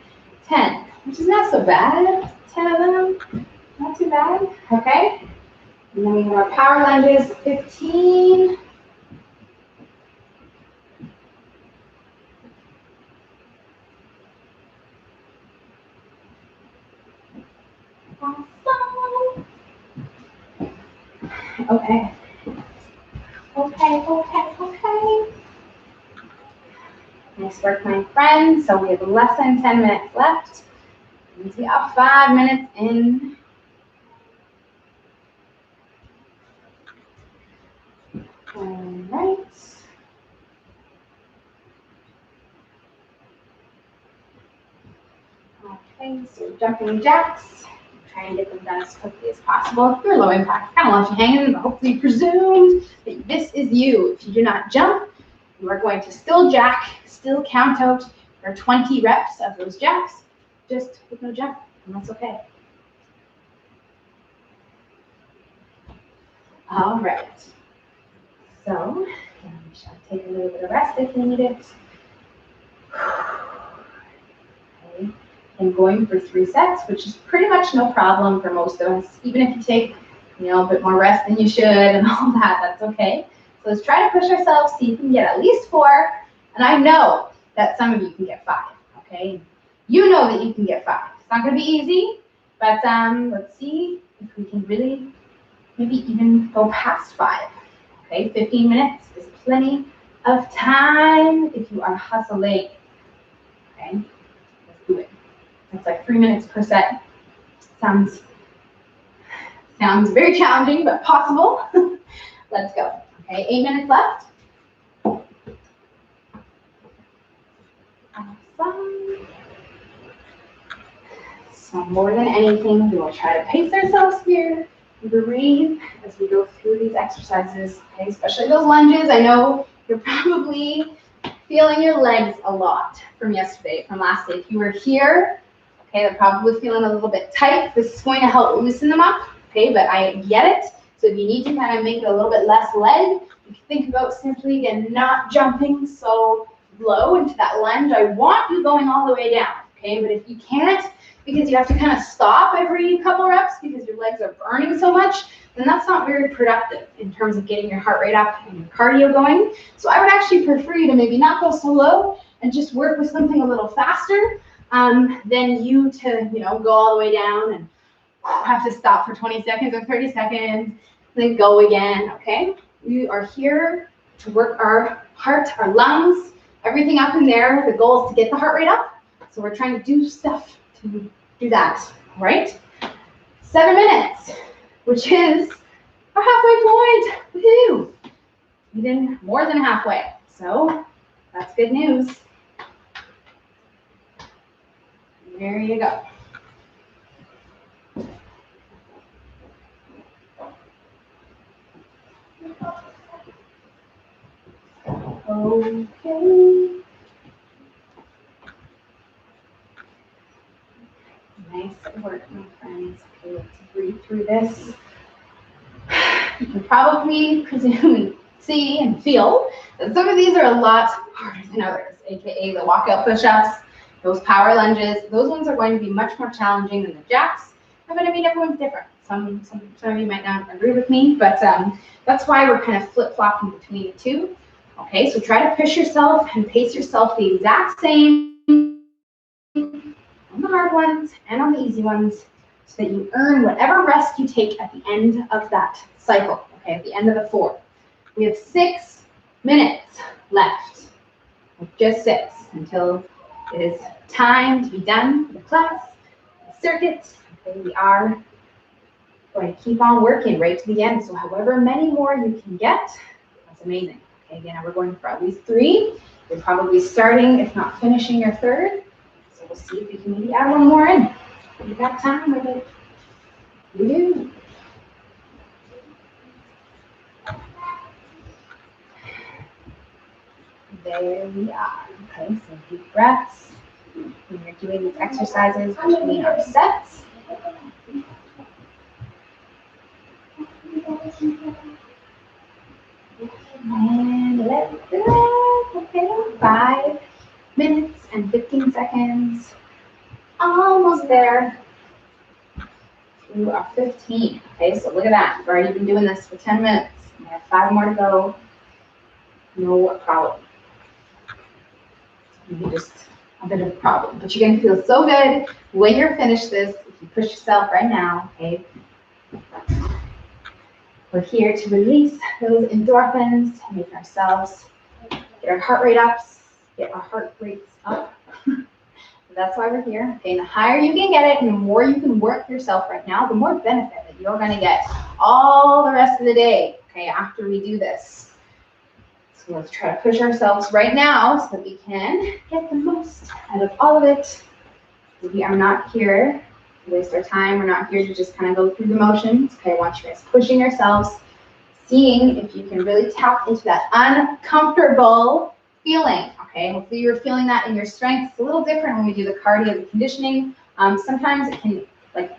A: 10, which is not so bad. 10 of them, not too bad, okay? And then we have our power lunges, 15. Awesome. Okay. Okay. Nice work, my friends. So we have less than 10 minutes left. We are 5 minutes in. All right. Okay, so jumping jacks. Try and get them done as quickly as possible. If you're low impact, kind of left you hanging, but hopefully you presumed that this is you. If you do not jump, you are going to still jack, still count out your 20 reps of those jacks, just with no jump, and that's okay. All right. So, we shall take a little bit of rest if you need it. Okay. And going for 3 sets, which is pretty much no problem for most of us. Even if you take, a bit more rest than you should and all that, that's okay. So let's try to push ourselves, see if you can get at least 4. And I know that some of you can get 5, okay? You know that you can get 5. It's not going to be easy, but let's see if we can really maybe even go past 5. Okay, 15 minutes is plenty of time if you are hustling. Okay, let's do it. It's like 3 minutes per set. Sounds very challenging, but possible. Let's go. Okay, 8 minutes left. Awesome. So more than anything, we will try to pace ourselves here. Breathe as we go through these exercises, okay, especially those lunges. I know you're probably feeling your legs a lot from yesterday, from last day. If you were here, okay, they're probably feeling a little bit tight. This is going to help loosen them up, okay, but I get it. So if you need to kind of make it a little bit less leg, you can think about simply, again, not jumping so low into that lunge. I want you going all the way down, okay? But if you can't, because you have to kind of stop every couple reps because your legs are burning so much, then that's not very productive in terms of getting your heart rate up and your cardio going. So I would actually prefer you to maybe not go so low and just work with something a little faster than you to, go all the way down and have to stop for 20 seconds or 30 seconds, then go again, okay? We are here to work our heart, our lungs, everything up in there. The goal is to get the heart rate up. So we're trying to do stuff to do that, right? 7 minutes, which is our halfway point. Woohoo! Even more than halfway. So that's good news. There you go. Okay. Nice work, my friends. Okay, let's breathe through this. You can probably presume, see, and feel that some of these are a lot harder than others, aka the walkout push-ups, those power lunges. Those ones are going to be much more challenging than the jacks. But I mean, everyone's different. Some of you might not agree with me, but that's why we're kind of flip-flopping between the two. Okay, so try to push yourself and pace yourself the exact same on the hard ones and on the easy ones so that you earn whatever rest you take at the end of that cycle, okay, at the end of the 4. We have 6 minutes left, just 6, until it is time to be done for the class, the circuit. Okay, we are going to keep on working right to the end, so however many more you can get, that's amazing. Okay, again, we're going for at least 3. You're probably starting, if not finishing, your 3rd. So we'll see if we can maybe add 1 more in. We got time with it. We do. There we are. Okay, so deep breaths when you're doing these exercises between our sets. And let it go. Okay, 5 minutes and 15 seconds. Almost there. You are 15. Okay, so look at that. We've already been doing this for 10 minutes. We have 5 more to go. No problem. Maybe just a bit of a problem. But you're going to feel so good when you're finished this. If you push yourself right now, okay? We're here to release those endorphins, to make ourselves get our heart rate up, get our heart rates up. That's why we're here. Okay, and the higher you can get it and the more you can work yourself right now, the more benefit that you're going to get all the rest of the day, okay, after we do this. So let's try to push ourselves right now so that we can get the most out of all of it. We are not here to waste our time. We're not here to just kind of go through the motions. Okay, I want you guys pushing yourselves, seeing if you can really tap into that uncomfortable feeling. Okay, hopefully you're feeling that in your strength. It's a little different when we do the cardio, the conditioning. Sometimes it can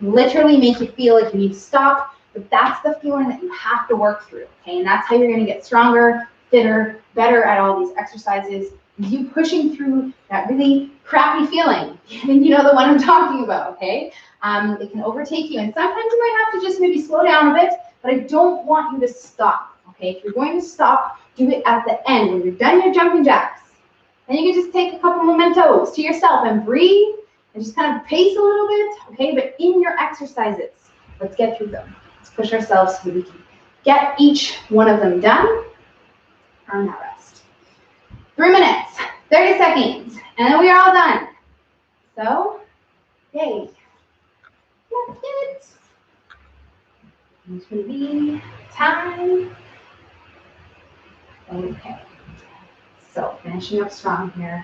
A: literally make you feel like you need to stop, but that's the feeling that you have to work through. Okay, and that's how you're going to get stronger, fitter, better at all these exercises. Is you pushing through that really crappy feeling. And you know the one I'm talking about. Okay, it can overtake you, and sometimes you might have to just maybe slow down a bit. But I don't want you to stop. Okay, if you're going to stop, do it at the end when you're done your jumping jacks. Then you can just take a couple mementos to yourself and breathe and just kind of pace a little bit, okay? But in your exercises, let's get through them. Let's push ourselves so we can get each one of them done. Earn that rest. 3 minutes, 30 seconds, and then we are all done. So, yay. That's it. It's going to be time. Okay. So finishing up strong here.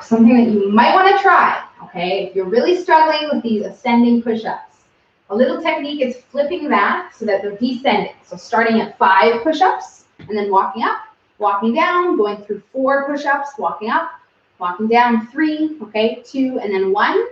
A: Something that you might want to try, okay, if you're really struggling with these ascending push-ups. A little technique is flipping that so that they're descending. So starting at 5 push-ups and then walking up, walking down, going through 4 push-ups, walking up, walking down 3, okay, 2, and then 1.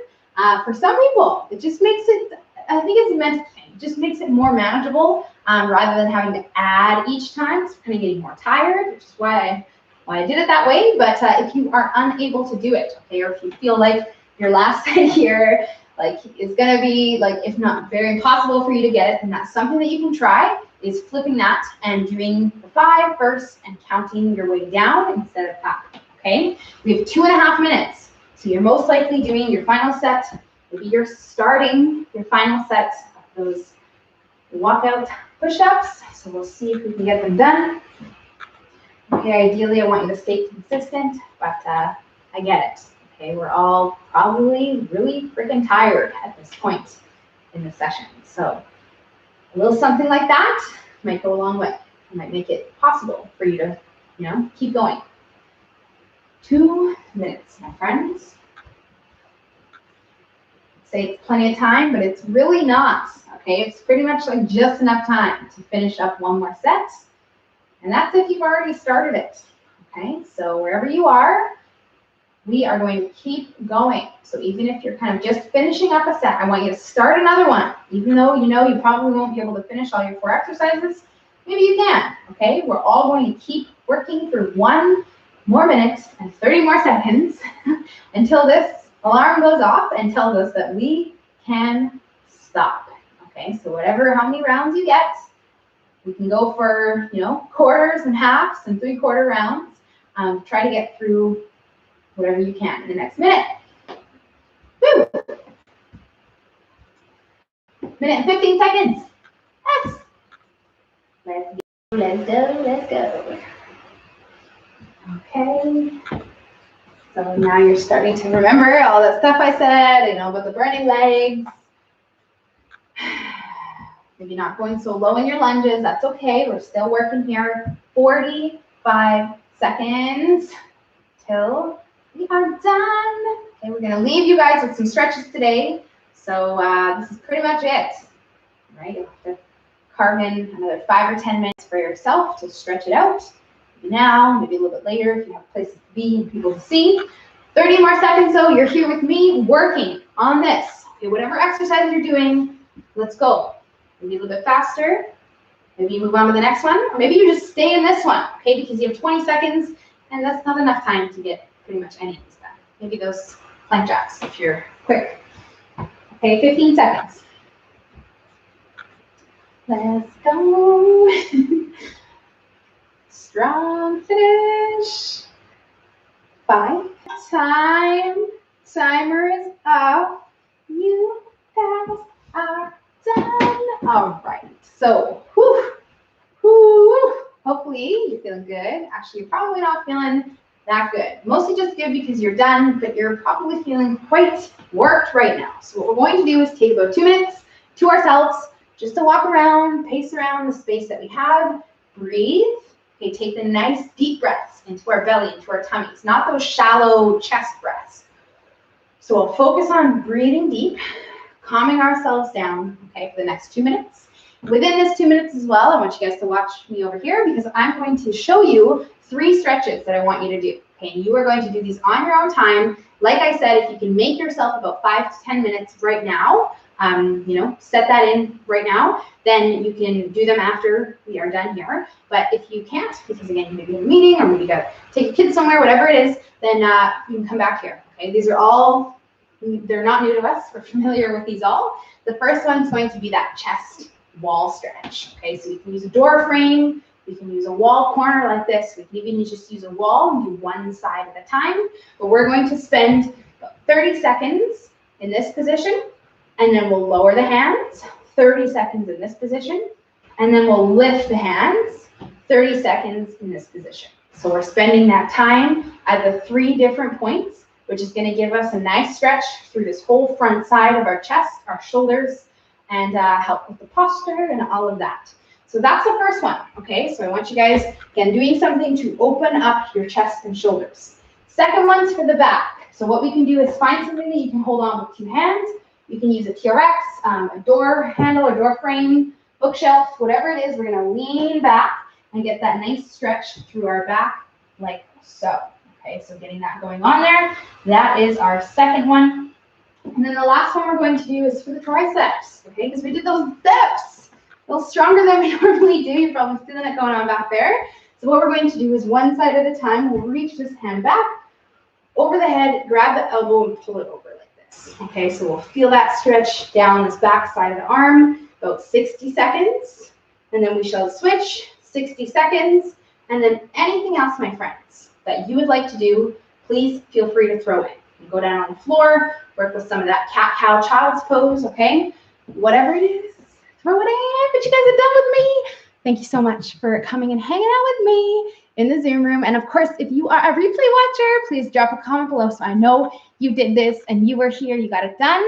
A: For some people, it just makes it, I think it's a mental thing. It just makes it more manageable rather than having to add each time. It's kind of getting more tired, which is why I why I did it that way, but if you are unable to do it, okay, or if you feel like your last set here like is gonna be like, if not very impossible for you to get it, then that's something that you can try, is flipping that and doing the 5 first and counting your way down instead of up, okay? We have 2.5 minutes, so you're most likely doing your final set, maybe you're starting your final set of those walkout push-ups, so we'll see if we can get them done. Okay, ideally I want you to stay consistent, but I get it. Okay, we're all probably really freaking tired at this point in the session. So a little something like that might go a long way. It might make it possible for you to, keep going. 2 minutes, my friends. Say it's plenty of time, but it's really not. Okay, it's pretty much like just enough time to finish up one more set. And that's if you've already started it. Okay, so wherever you are, we are going to keep going. So even if you're kind of just finishing up a set, I want you to start another one. Even though you probably won't be able to finish all your 4 exercises, maybe you can, okay? We're all going to keep working for 1 more minute and 30 more seconds until this alarm goes off and tells us that we can stop, okay? So how many rounds you get, we can go for, quarters and halves and 3/4 rounds. Try to get through whatever you can in the next minute. Woo! Minute and 15 seconds. Yes. Let's go. Okay. So now you're starting to remember all the stuff I said, about the burning legs. Maybe not going so low in your lunges. That's okay. We're still working here. 45 seconds till we are done. Okay, we're gonna leave you guys with some stretches today. So this is pretty much it, right? You'll have to carve in another 5 or 10 minutes for yourself to stretch it out. Maybe now, maybe a little bit later if you have places to be and people to see. 30 more seconds though, you're here with me working on this. Okay, whatever exercise you're doing, let's go. Maybe a little bit faster. Maybe you move on to the next one, or maybe you just stay in this one, okay? Because you have 20 seconds and that's not enough time to get pretty much any of this done. Maybe those plank jacks if you're quick. Okay, 15 seconds. Let's go. Strong finish. 5. Timer is up. You guys are done. All right. So, hopefully you're feeling good. Actually, you're probably not feeling that good. Mostly just good because you're done, but you're probably feeling quite worked right now. So what we're going to do is take about 2 minutes to ourselves just to walk around, pace around the space that we have, breathe. Okay, take the nice deep breaths into our belly, into our tummies, not those shallow chest breaths. So we'll focus on breathing deep, calming ourselves down, okay, for the next 2 minutes. Within this 2 minutes as well, I want you guys to watch me over here because I'm going to show you 3 stretches that I want you to do. Okay, and you are going to do these on your own time. Like I said, if you can make yourself about 5 to 10 minutes right now, set that in right now, then you can do them after we are done here. But if you can't, because again, you may be in a meeting or maybe you got to take your kids somewhere, whatever it is, then you can come back here. Okay, these are all, they're not new to us. We're familiar with these all. The first one is going to be that chest wall stretch. Okay, so you can use a door frame, we can use a wall corner like this, we can even just use a wall and do one side at a time. But we're going to spend 30 seconds in this position, and then we'll lower the hands, 30 seconds in this position, and then we'll lift the hands, 30 seconds in this position. So we're spending that time at the 3 different points, which is going to give us a nice stretch through this whole front side of our chest, our shoulders, and help with the posture and all of that. So that's the first one, okay? So I want you guys, again, doing something to open up your chest and shoulders. Second one's for the back. So what we can do is find something that you can hold on with 2 hands. You can use a TRX, a door handle, a door frame, bookshelf, whatever it is. We're going to lean back and get that nice stretch through our back like so. Okay, so getting that going on there. That is our second one. And then the last one we're going to do is for the triceps, okay? Because we did those dips a little stronger than we normally do. You're probably feeling it going on back there. So what we're going to do is one side at a time. We'll reach this hand back, over the head, grab the elbow and pull it over like this. Okay, so we'll feel that stretch down this back side of the arm, about 60 seconds. And then we shall switch, 60 seconds. And then anything else, my friends, that you would like to do, please feel free to throw in. Go down on the floor, work with some of that cat-cow child's pose, okay? Whatever it is, throw it in, but you guys are done with me. Thank you so much for coming and hanging out with me in the Zoom room. And of course, if you are a replay watcher, please drop a comment below so I know you did this and you were here, you got it done.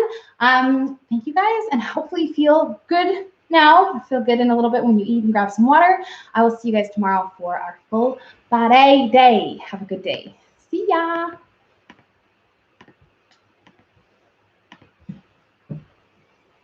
A: Thank you guys, and hopefully feel good now. Feel good in a little bit when you eat and grab some water. I will see you guys tomorrow for our full body day. Have a good day. See ya.